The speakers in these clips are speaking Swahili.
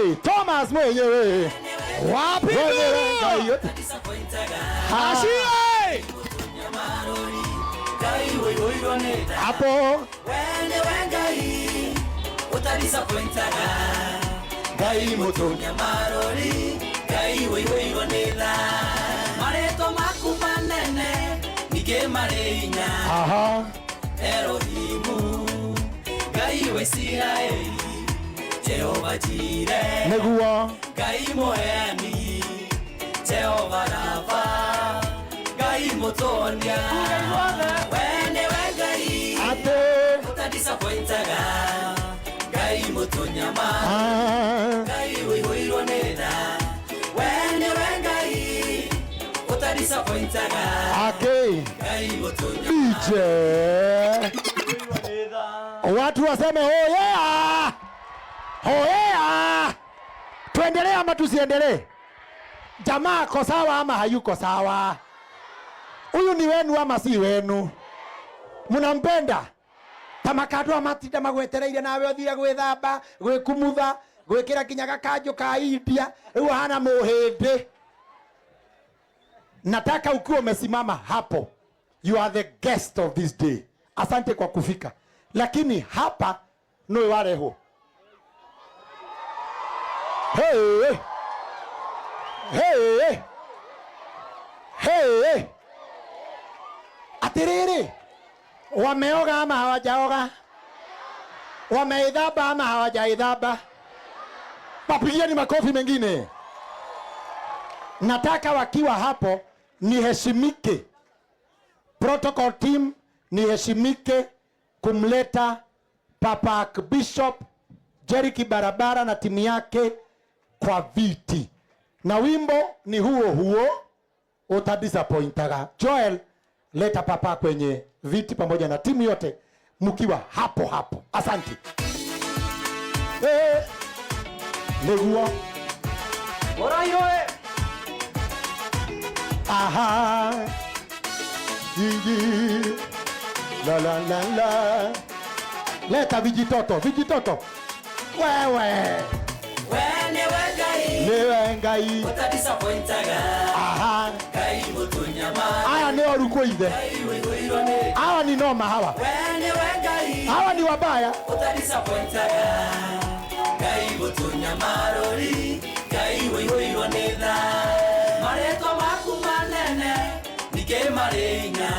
Hey, Thomas mwenyewe. Wapi ndio? Ashie. Hapo. Wene wengai utadisappointaga. Gai moto nyamarori, gai wewe nela. Mareto makumanene, nige mareinya. Aha. Erohimu, gai wesirai. Jehova Jireh, Neguo, gai moeni. Jehova Rafa, gai motonia. Wene wengai ate utadisappointaga. Gai motonyama. Gai wewe nena. Wene wengai utadisappointaga. okay. Gai motonyama. DJ. Watu waseme oh yeah! Oh yeah! Tuendelee ama tusiendelee? Jamaa ako sawa ama hayuko sawa? Huyu ni wenu ama si wenu? Munampenda? Tamakadwa matida magwetereire nawe othia gwithamba, gwikumutha, gwikira kinyaga kanjo ka India, riu hana muhindi. Nataka ukiwa umesimama hapo. You are the guest of this day. Asante kwa kufika. Lakini hapa no wareho. Hey. Hey. Hey. Atiriri. Wameoga ama hawajaoga? Wameidhaba ama hawajaidhaba? Papigieni makofi mengine. Nataka wakiwa hapo niheshimike. Protocol team niheshimike kumleta Papa Archbishop Jeriki Barabara na timu yake kwa viti. Na wimbo ni huo utadisappointaga. Joel, leta papa kwenye viti pamoja na timu yote mkiwa hapo. Asante. Neguo. Orayoe. Aha. Gigi. La. Leta vijitoto. Wewe. Wene wengai utadisappointaga. Aha. Gai motonyama. Aya ni orukoithe. Gai wewe nena. Hawa ni noma hawa. Wene wengai Hawa ni wabaya. utadisappointaga. Gai motonyamarori, gai wewe nena. Mareto makumanene, nige mareinya.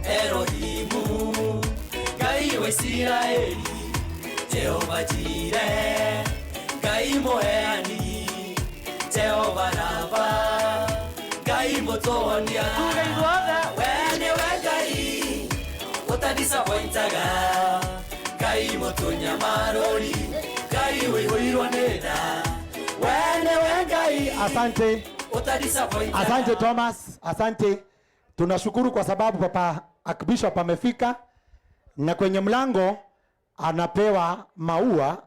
Erohimu, gai wesirai. Jehova Jireh, gai moeni. Jehova Rafa, gai motonia. Wene wengai utadisappointaga. Gai motonyamarori, gai wewe nena. Wene wengai Asante. utadisappointaga. Asante Thomas, asante. Tunashukuru kwa sababu Papa Archbishop amefika na kwenye mlango anapewa maua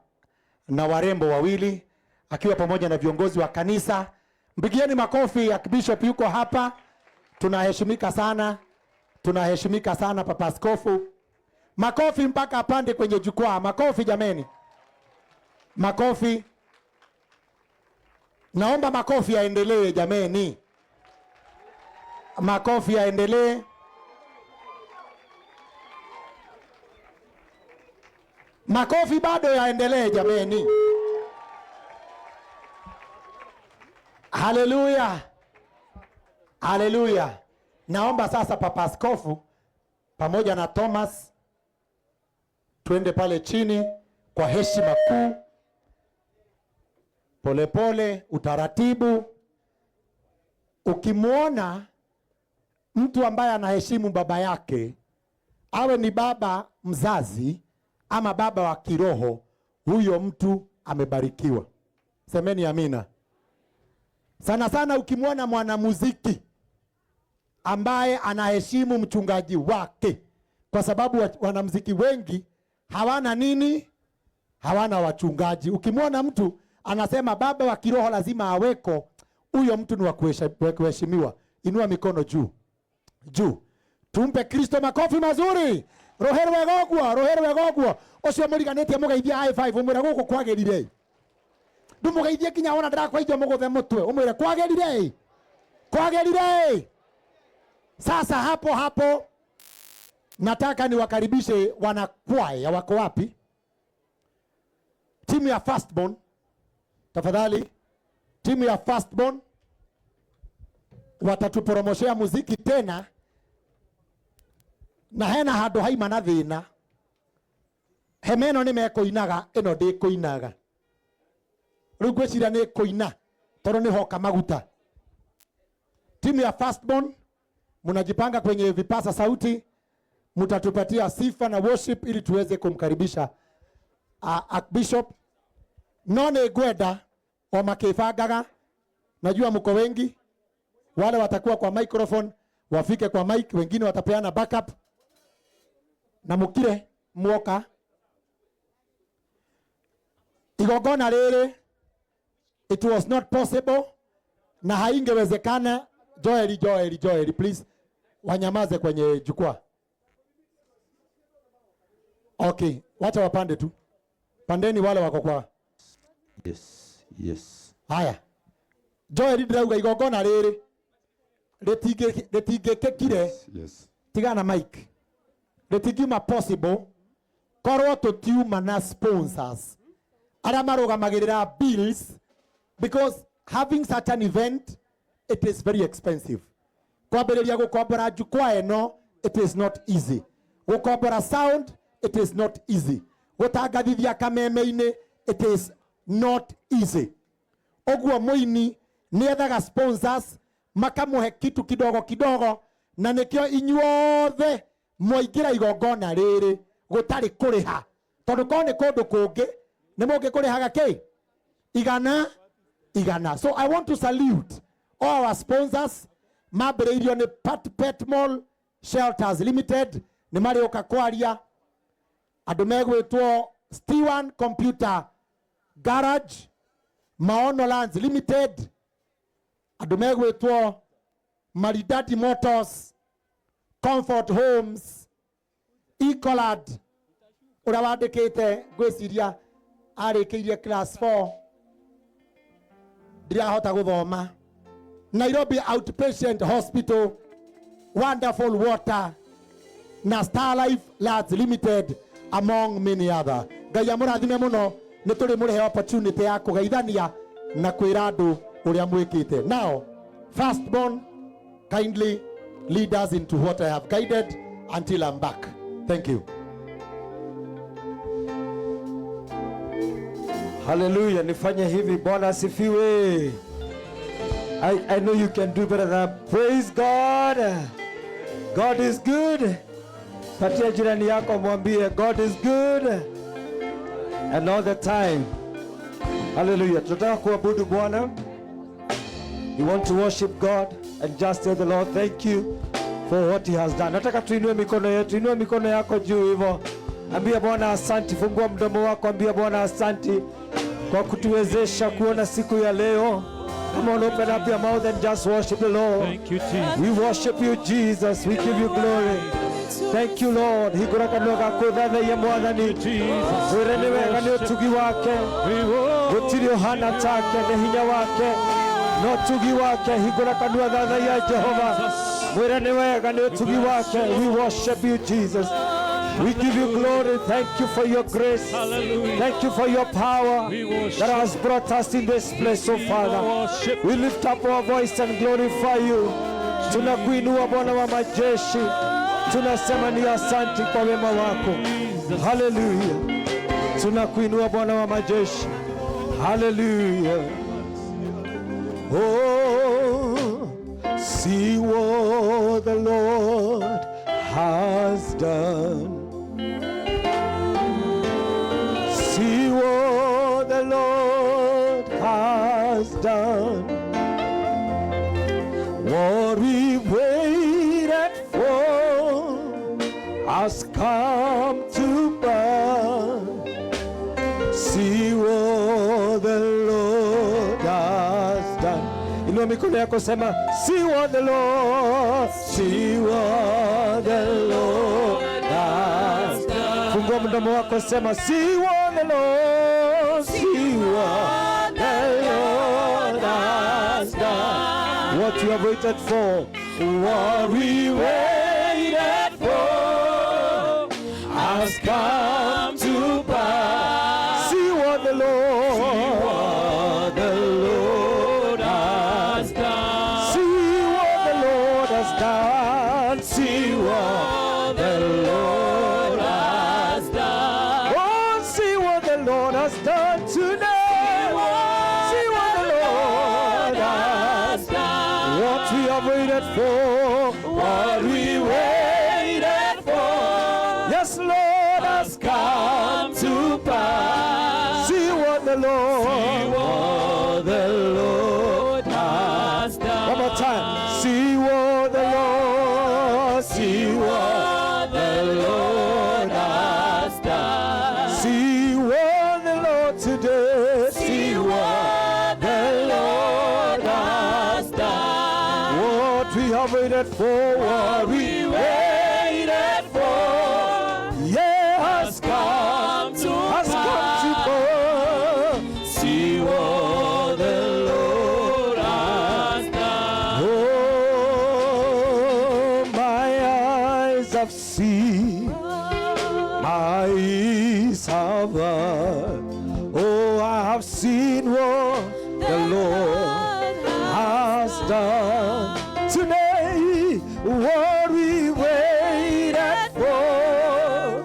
na warembo wawili akiwa pamoja na viongozi wa kanisa. Mpigieni makofi. Archbishop yuko hapa. Tunaheshimika sana Papa Askofu. Makofi mpaka apande kwenye jukwaa. Makofi jameni. Makofi. Naomba makofi yaendelee jameni. Makofi yaendelee. Makofi bado yaendelee jameni. Haleluya. Haleluya. Naomba sasa Papa Askofu pamoja na Thomas twende pale chini kwa heshima kuu. Polepole, utaratibu. Ukimwona mtu ambaye anaheshimu baba yake, awe ni baba mzazi ama baba wa kiroho, huyo mtu amebarikiwa. Semeni amina. Sana ukimwona mwanamuziki ambaye anaheshimu mchungaji wake, kwa sababu wanamuziki wengi hawana nini? Hawana wachungaji. Ukimwona mtu anasema baba wa kiroho lazima aweko, huyo mtu ni wa kuheshimiwa. Inua mikono juu. Tumpe Kristo makofi mazuri. Roherwe gogwo. Ocio muriganĩtie mũgeithia high five umwĩra gũkũ kwagĩrire. ndumugeithie kinya wona ndirakwaithio muguthe mutwe umwire kwagerire kwagerire. Sasa hapo nataka niwakaribishe wanakwaya. Wako wapi? Timu ya firstborn tafadhali, timu ya firstborn watatupromoshea muziki tena, na hena handu haima na thina. Hemeno ni mekuinaga, ino ndi kuinaga. Riu gwicira ni kuina toro ni hoka maguta. Timu ya firstborn mnajipanga kwenye vipasa sauti, mtatupatia sifa na worship ili tuweze kumkaribisha Archbishop. None gwenda o makibangaga, najua mko wengi, wale watakuwa kwa microphone wafike kwa mic, wengine watapeana backup na mukire muoka. Igogona rere it was not possible na haingewezekana. Joel please wanyamaze kwenye jukwaa. Okay, wacha wapande tu. Pandeni wale wako kwa. Yes. Haya. Joel ndirauga igogona rere retingekekire. Yes. Tigana mic. Retingima possible korwo tutiuma na sponsors ara marugamagirira bills, because having such an event it is very expensive. Kwambiriria gukombora jukwaa eno it is not easy. Gukombora sound it is not easy. Gutangathithia kameme-ini it is not easy. Oguo Muini ni ethaga sponsors makamuhe kitu kidogo na nikio inyuothe moingira igongona riri gutari kuriha, tondu ko ni kundu kungi ni mungi kurihaga ki igana. So I want to salute all our sponsors. Mambiriirio ni Pet Mall Shelters Limited, ni marioka kwaria. Andu megwitwo Stewan Computer Garage, Maono Lands Limited, andu megwitwo Maridadi Motors, Comfort Homes, Ecolad uria wandikite gwiciria arikiirie class 4 ndirahota guthoma, Nairobi Outpatient Hospital, Wonderful Water na Star Life Lads Limited, among many other. Ngai amurathime muno ni turi murihe opportunity ya kugeithania na kwira andu uria mwikite. Now firstborn, kindly lead us into what I have guided until I'm back. Thank you. Hallelujah. Nifanye hivi. Bwana asifiwe. I know you can do better than that. Praise God. God is good. Patia jirani yako mwambie God is good and all the time. Hallelujah. Tunataka kuabudu Bwana. You want to worship God and just tell the Lord thank you for what he has done. Nataka tuinue mikono yetu. Inua mikono yako juu hivyo. Ambia Bwana asante. Fungua mdomo wako, ambia Bwana asante kwa kutuwezesha kuona siku ya leo. Come on, open up your mouth and just worship the Lord. Thank you, Jesus. We worship you, Jesus. We give you glory. Thank you, Lord. Higurakanoga kudhana ya mwadhani. Jesus. Wirene wega ni utugi wake. Utirio hana take ni hinya wake. No tugi wake. Higurakanoga dhana ya Jehova. Wirene wega ni utugi wake. We worship you, Jesus. We give you glory. Thank you for your grace. Hallelujah. Thank you for your power We worship that has brought us in this place, oh Father. worship. We lift up our voice and glorify you. Tunakuinua Bwana wa majeshi. Tunasema ni asante kwa wema wako. Hallelujah. Tunakuinua Bwana wa majeshi. Hallelujah. Oh, see what the Lord has done. See what the Lord has done. What we waited for has come to pass. See what the Lord has done. Inua mikono yako, sema see what the Lord, see what the Lord has done. Fungua mdomo wako, sema see what the Lord, see what the What we have waited for, what we waited for, has come to pass. See what the Lord, has done. See what the Lord has done. See what the Lord has done. Oh, see what the Lord has done today. See what the Lord has done. What we have waited for, what we waited for, yes, Lord, has come to pass. See what the Lord, has done. One more time. See what the Lord, see what the Lord has done. See what the Lord today, see what the Lord has done. What we have waited for, what we waited for, yeah, has come to pass. See what the Lord has done. Oh, my eyes have seen, my ears have heard. Oh, I have seen what the Lord has done. Today, what we waited for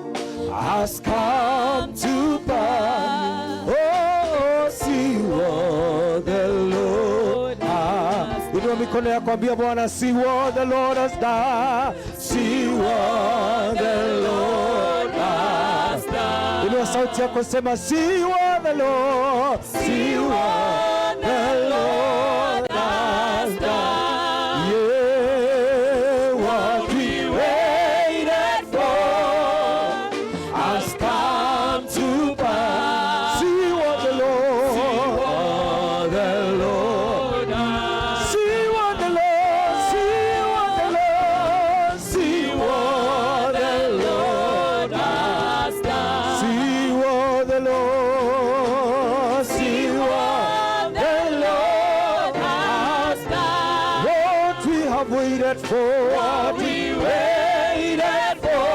has come to pass. Oh, see what the Lord has. Inua mikono yako, ambia Bwana, see what the Lord has done. See what the Lord has done. Inua sauti yako, sema, see what the Lord, see what the Lord has done. Yeah, what we waited for has come to pass. See what the Lord, has. See what the Lord, see what the Lord, see what the Lord has done. See what the Lord, see what the Lord has done. What we have waited for, what we waited for,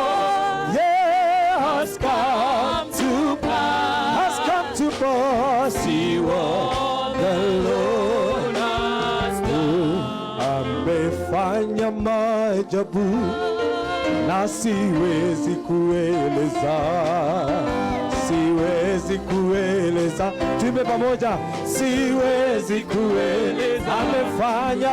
yeah, has come to pass. Has come to pass. See what the Lord has done. Amefanya maajabu na siwezi kueleza, siwezi kueleza. Tuimbe pamoja, siwezi kueleza. Amefanya,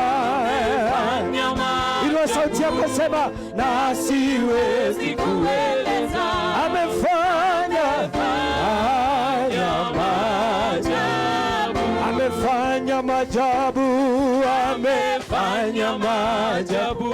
inua sauti yako, sema, na siwezi kueleza. Amefanya maajabu, amefanya maajabu, amefanya maajabu.